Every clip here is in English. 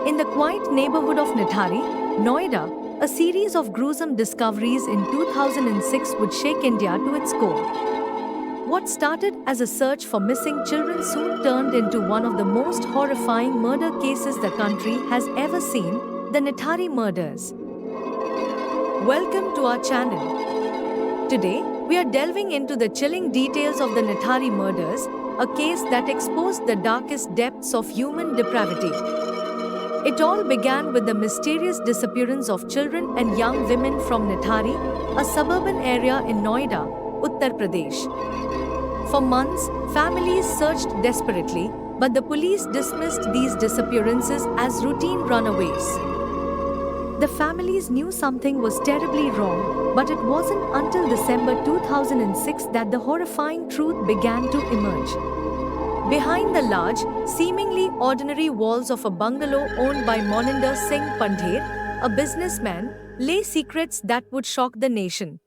In the quiet neighborhood of Nithari, Noida, a series of gruesome discoveries in 2006 would shake India to its core. What started as a search for missing children soon turned into one of the most horrifying murder cases the country has ever seen, the Nithari murders. Welcome to our channel. Today, we are delving into the chilling details of the Nithari murders, a case that exposed the darkest depths of human depravity. It all began with the mysterious disappearance of children and young women from Nithari, a suburban area in Noida, Uttar Pradesh. For months, families searched desperately, but the police dismissed these disappearances as routine runaways. The families knew something was terribly wrong, but it wasn't until December 2006 that the horrifying truth began to emerge. Behind the large, seemingly ordinary walls of a bungalow owned by Moninder Singh Pandher, a businessman, lay secrets that would shock the nation.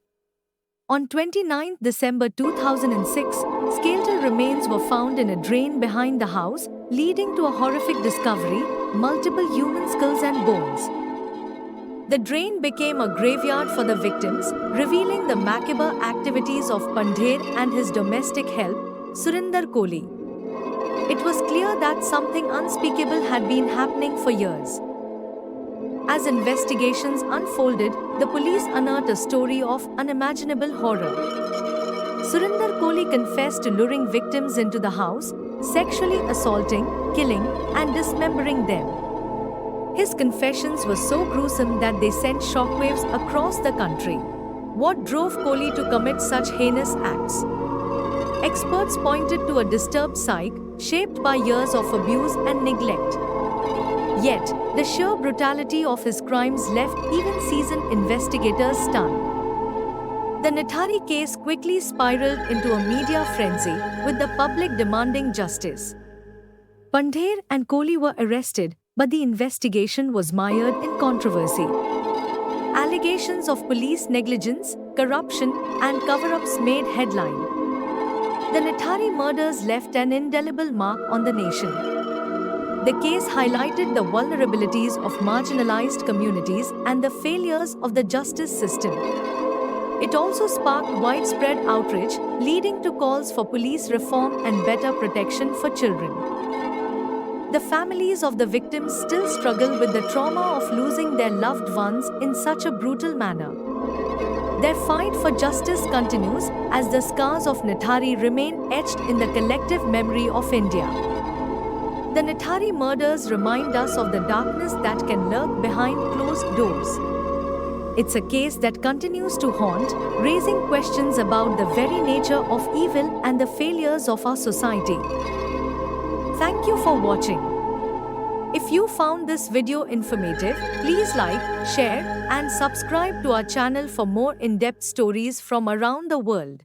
On 29 December 2006, skeletal remains were found in a drain behind the house, leading to a horrific discovery: multiple human skulls and bones. The drain became a graveyard for the victims, revealing the macabre activities of Pandher and his domestic help, Surinder Kohli. It was clear that something unspeakable had been happening for years. As investigations unfolded, the police unearthed a story of unimaginable horror. Surinder Kohli confessed to luring victims into the house, sexually assaulting, killing, and dismembering them. His confessions were so gruesome that they sent shockwaves across the country. What drove Kohli to commit such heinous acts? Experts pointed to a disturbed psyche, shaped by years of abuse and neglect. Yet, the sheer brutality of his crimes left even seasoned investigators stunned. The Nithari case quickly spiraled into a media frenzy, with the public demanding justice. Pandher and Kohli were arrested, but the investigation was mired in controversy. Allegations of police negligence, corruption, and cover-ups made headlines. The Nithari murders left an indelible mark on the nation. The case highlighted the vulnerabilities of marginalized communities and the failures of the justice system. It also sparked widespread outrage, leading to calls for police reform and better protection for children. The families of the victims still struggle with the trauma of losing their loved ones in such a brutal manner. Their fight for justice continues as the scars of Nithari remain etched in the collective memory of India. The Nithari murders remind us of the darkness that can lurk behind closed doors. It's a case that continues to haunt, raising questions about the very nature of evil and the failures of our society. Thank you for watching. If you found this video informative, please like, share, and subscribe to our channel for more in-depth stories from around the world.